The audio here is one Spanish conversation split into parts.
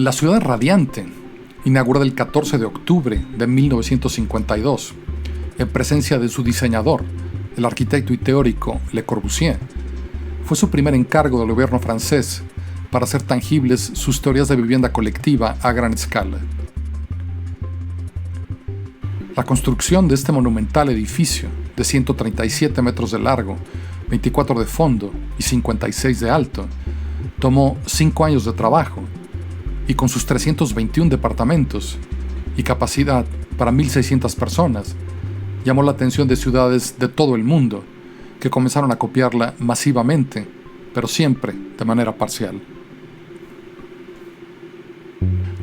La ciudad radiante, inaugurada el 14 de octubre de 1952, en presencia de su diseñador, el arquitecto y teórico Le Corbusier, fue su primer encargo del gobierno francés para hacer tangibles sus teorías de vivienda colectiva a gran escala. La construcción de este monumental edificio de 137 metros de largo, 24 de fondo y 56 de alto, tomó 5 años de trabajo y con sus 321 departamentos y capacidad para 1.600 personas, llamó la atención de ciudades de todo el mundo que comenzaron a copiarla masivamente, pero siempre de manera parcial.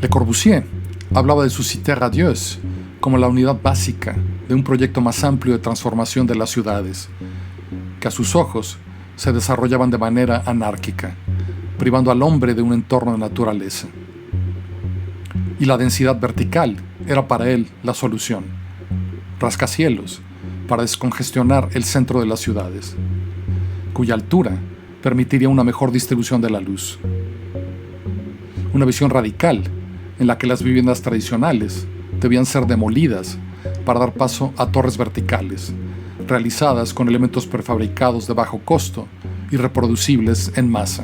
Le Corbusier hablaba de su Cité radieuse como la unidad básica de un proyecto más amplio de transformación de las ciudades, que a sus ojos se desarrollaban de manera anárquica, privando al hombre de un entorno de naturaleza. Y la densidad vertical era para él la solución. Rascacielos para descongestionar el centro de las ciudades, cuya altura permitiría una mejor distribución de la luz. Una visión radical en la que las viviendas tradicionales debían ser demolidas para dar paso a torres verticales, realizadas con elementos prefabricados de bajo costo y reproducibles en masa.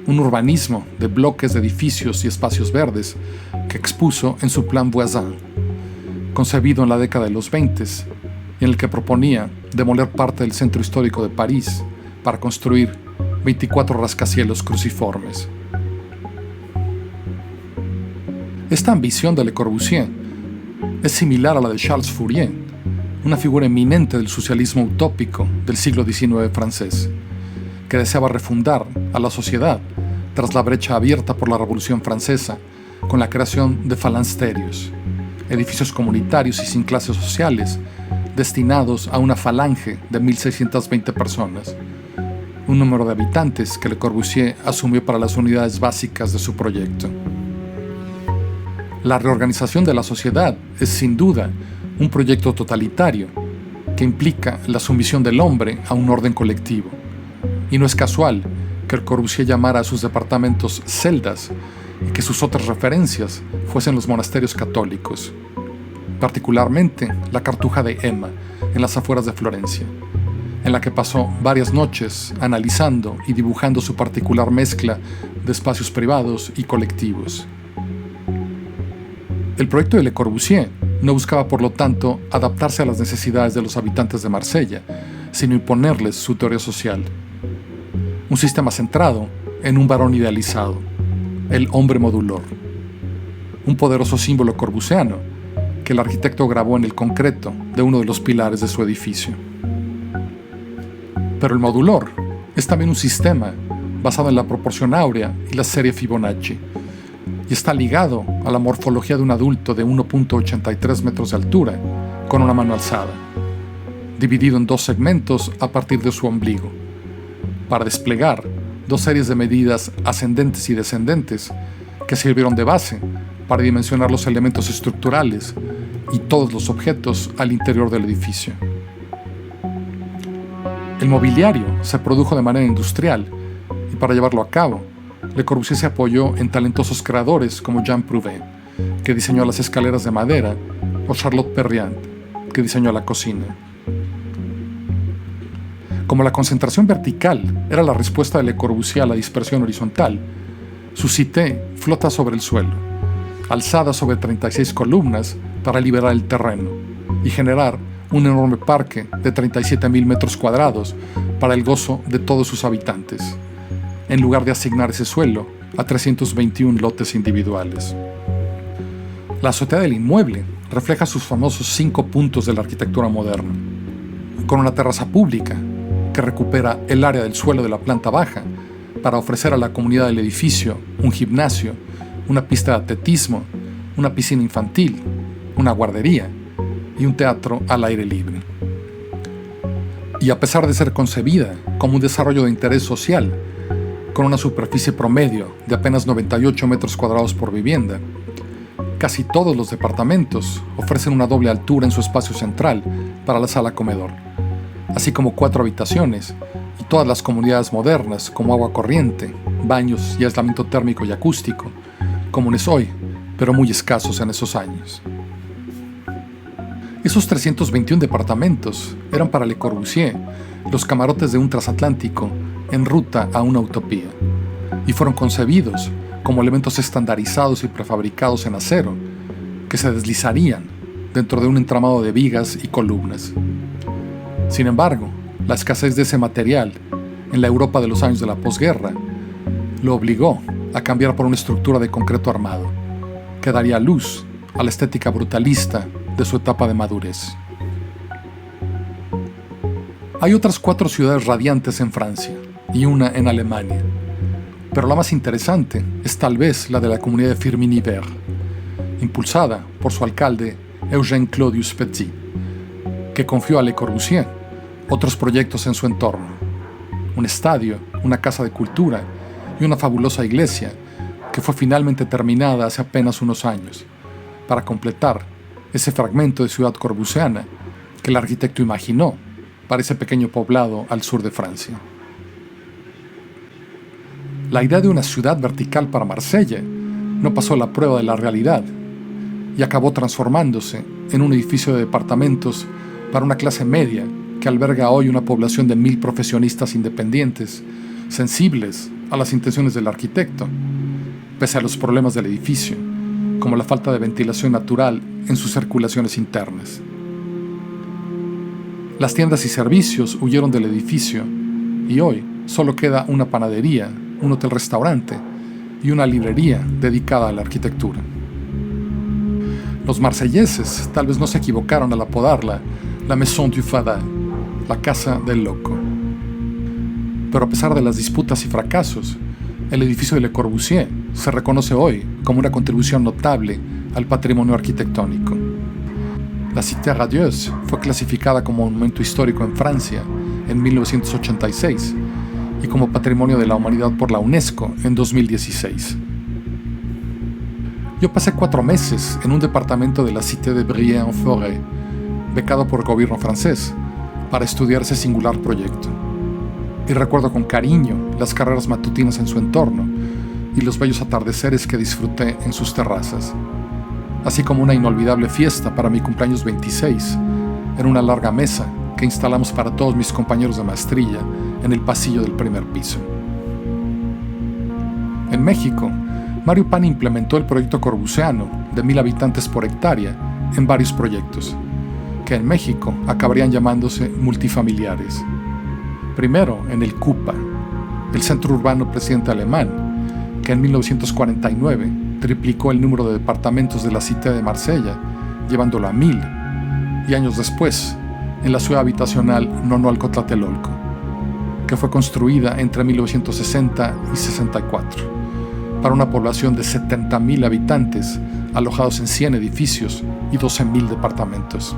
Un urbanismo de bloques de edificios y espacios verdes que expuso en su Plan Voisin, concebido en la década de los 20 y en el que proponía demoler parte del centro histórico de París para construir 24 rascacielos cruciformes. Esta ambición de Le Corbusier es similar a la de Charles Fourier, una figura eminente del socialismo utópico del siglo XIX francés, que deseaba refundar a la sociedad tras la brecha abierta por la Revolución Francesa con la creación de phalanstérios, edificios comunitarios y sin clases sociales, destinados a una falange de 1.620 personas, un número de habitantes que Le Corbusier asumió para las unidades básicas de su proyecto. La reorganización de la sociedad es sin duda un proyecto totalitario que implica la sumisión del hombre a un orden colectivo, y no es casual que Le Corbusier llamara a sus departamentos celdas y que sus otras referencias fuesen los monasterios católicos, particularmente la Cartuja de Emma, en las afueras de Florencia, en la que pasó varias noches analizando y dibujando su particular mezcla de espacios privados y colectivos. El proyecto de Le Corbusier no buscaba, por lo tanto, adaptarse a las necesidades de los habitantes de Marsella, sino imponerles su teoría social. Un sistema centrado en un varón idealizado, el hombre modulor. Un poderoso símbolo corbusiano que el arquitecto grabó en el concreto de uno de los pilares de su edificio. Pero el modulor es también un sistema basado en la proporción áurea y la serie Fibonacci, y está ligado a la morfología de un adulto de 1.83 metros de altura, con una mano alzada, dividido en 2 segmentos a partir de su ombligo, para desplegar 2 series de medidas ascendentes y descendentes que sirvieron de base para dimensionar los elementos estructurales y todos los objetos al interior del edificio. El mobiliario se produjo de manera industrial y para llevarlo a cabo, Le Corbusier se apoyó en talentosos creadores como Jean Prouvé, que diseñó las escaleras de madera, o Charlotte Perriand, que diseñó la cocina. Como la concentración vertical era la respuesta de Le Corbusier a la dispersión horizontal, su cité flota sobre el suelo, alzada sobre 36 columnas para liberar el terreno y generar un enorme parque de 37.000 metros cuadrados para el gozo de todos sus habitantes, en lugar de asignar ese suelo a 321 lotes individuales. La azotea del inmueble refleja sus famosos 5 puntos de la arquitectura moderna, con una terraza pública que recupera el área del suelo de la planta baja para ofrecer a la comunidad del edificio un gimnasio, una pista de atletismo, una piscina infantil, una guardería y un teatro al aire libre. Y a pesar de ser concebida como un desarrollo de interés social, con una superficie promedio de apenas 98 metros cuadrados por vivienda, casi todos los departamentos ofrecen una doble altura en su espacio central para la sala comedor, así como 4 habitaciones y todas las comodidades modernas como agua corriente, baños y aislamiento térmico y acústico comunes hoy, pero muy escasos en esos años. Esos 321 departamentos eran para Le Corbusier los camarotes de un transatlántico en ruta a una utopía, y fueron concebidos como elementos estandarizados y prefabricados en acero que se deslizarían dentro de un entramado de vigas y columnas. Sin embargo, la escasez de ese material en la Europa de los años de la posguerra lo obligó a cambiar por una estructura de concreto armado, que daría luz a la estética brutalista de su etapa de madurez. Hay otras 4 ciudades radiantes en Francia y una en Alemania, pero la más interesante es tal vez la de la comunidad de Firminy-Vert, impulsada por su alcalde Eugène Claudius Petit, que confió a Le Corbusier otros proyectos en su entorno: un estadio, una casa de cultura y una fabulosa iglesia que fue finalmente terminada hace apenas unos años, para completar ese fragmento de ciudad corbusiana que el arquitecto imaginó para ese pequeño poblado al sur de Francia. La idea de una ciudad vertical para Marsella no pasó la prueba de la realidad y acabó transformándose en un edificio de departamentos para una clase media que alberga hoy una población de 1000 profesionistas independientes, sensibles a las intenciones del arquitecto, pese a los problemas del edificio, como la falta de ventilación natural en sus circulaciones internas. Las tiendas y servicios huyeron del edificio y hoy solo queda una panadería, un hotel-restaurante y una librería dedicada a la arquitectura. Los marselleses tal vez no se equivocaron al apodarla la Maison du Fada, la Casa del Loco. Pero a pesar de las disputas y fracasos, el edificio de Le Corbusier se reconoce hoy como una contribución notable al patrimonio arquitectónico. La Cité Radieuse fue clasificada como monumento histórico en Francia en 1986 y como Patrimonio de la Humanidad por la UNESCO en 2016. Yo pasé 4 meses en un departamento de la Cité de Briey-en-Forêt, becado por el gobierno francés, para estudiar ese singular proyecto. Y recuerdo con cariño las carreras matutinas en su entorno y los bellos atardeceres que disfruté en sus terrazas, así como una inolvidable fiesta para mi cumpleaños 26, en una larga mesa que instalamos para todos mis compañeros de maestría en el pasillo del primer piso. En México, Mario Pani implementó el proyecto corbusiano de 1000 habitantes por hectárea en varios proyectos, que en México acabarían llamándose multifamiliares. Primero en el CUPA, el Centro Urbano Presidente Alemán, que en 1949 triplicó el número de departamentos de la Cité de Marsella, llevándolo a 1000, y años después, en la ciudad habitacional Nonoalco-Tlatelolco, que fue construida entre 1960 y 64, para una población de 70,000 habitantes, alojados en 100 edificios y 12,000 departamentos.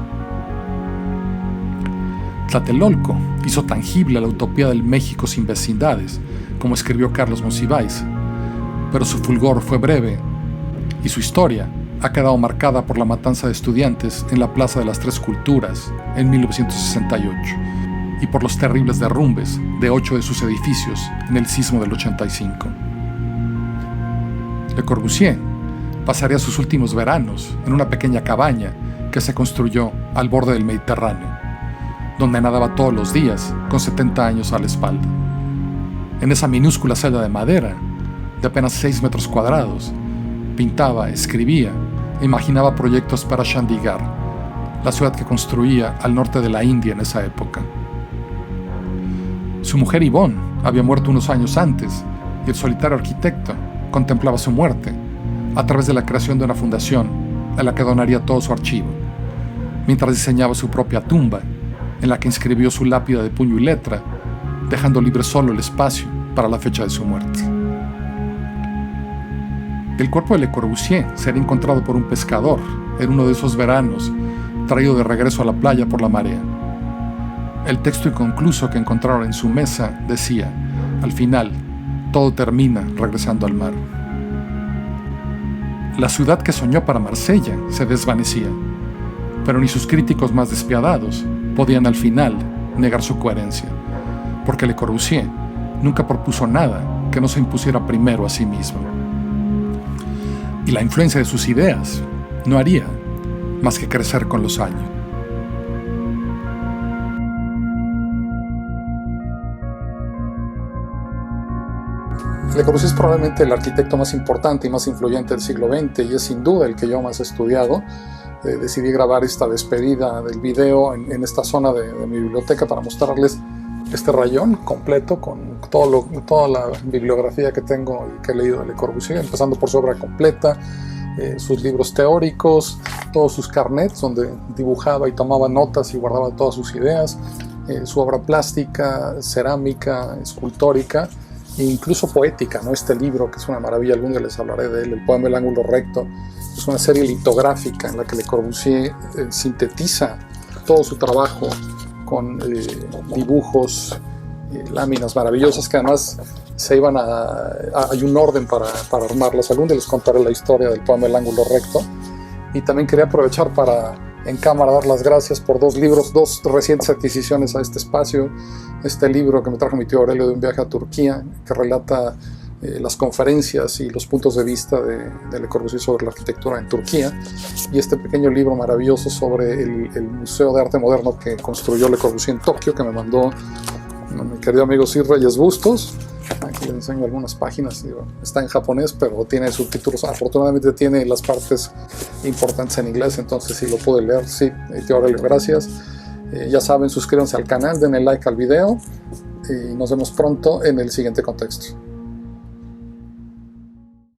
Tlatelolco hizo tangible la utopía del México sin vecindades, como escribió Carlos Monsiváis, pero su fulgor fue breve y su historia ha quedado marcada por la matanza de estudiantes en la Plaza de las Tres Culturas en 1968 y por los terribles derrumbes de 8 de sus edificios en el sismo del 85. Le Corbusier pasaría sus últimos veranos en una pequeña cabaña que se construyó al borde del Mediterráneo, donde nadaba todos los días con 70 años a la espalda. En esa minúscula celda de madera, de apenas 6 metros cuadrados, pintaba, escribía e imaginaba proyectos para Chandigarh, la ciudad que construía al norte de la India en esa época. Su mujer Yvonne había muerto unos años antes y el solitario arquitecto contemplaba su muerte a través de la creación de una fundación a la que donaría todo su archivo, mientras diseñaba su propia tumba, en la que inscribió su lápida de puño y letra, dejando libre solo el espacio para la fecha de su muerte. El cuerpo de Le Corbusier sería encontrado por un pescador en uno de esos veranos, traído de regreso a la playa por la marea. El texto inconcluso que encontraron en su mesa decía: al final, todo termina regresando al mar. La ciudad que soñó para Marsella se desvanecía, pero ni sus críticos más despiadados podían al final negar su coherencia, porque Le Corbusier nunca propuso nada que no se impusiera primero a sí mismo. y la influencia de sus ideas no haría más que crecer con los años. Le Corbusier es probablemente el arquitecto más importante y más influyente del siglo XX y es sin duda el que yo más he estudiado. Decidí grabar esta despedida del video en esta zona de mi biblioteca para mostrarles este rayón completo con toda la bibliografía que tengo y que he leído de Le Corbusier, empezando por su obra completa, sus libros teóricos, todos sus carnets donde dibujaba y tomaba notas y guardaba todas sus ideas, su obra plástica, cerámica, escultórica e incluso poética, ¿no? Este libro que es una maravilla, algún día les hablaré de él, el poema El ángulo recto, es una serie litográfica en la que Le Corbusier sintetiza todo su trabajo con dibujos, láminas maravillosas que además se iban hay un orden para armarlas. Algún día les contaré la historia del poema El ángulo recto. Y también quería aprovechar para en cámara dar las gracias por dos recientes adquisiciones a este espacio. Este libro que me trajo mi tío Aurelio de un viaje a Turquía, que relata las conferencias y los puntos de vista de Le Corbusier sobre la arquitectura en Turquía, y este pequeño libro maravilloso sobre el Museo de Arte Moderno que construyó Le Corbusier en Tokio, que me mandó mi querido amigo Sir Reyes Bustos. Aquí les enseño algunas páginas, está en japonés pero tiene subtítulos, afortunadamente tiene las partes importantes en inglés, entonces sí lo pude leer. Sí, tío Aurelio, gracias. Ya saben, suscríbanse al canal, denle like al video y nos vemos pronto en el siguiente contexto.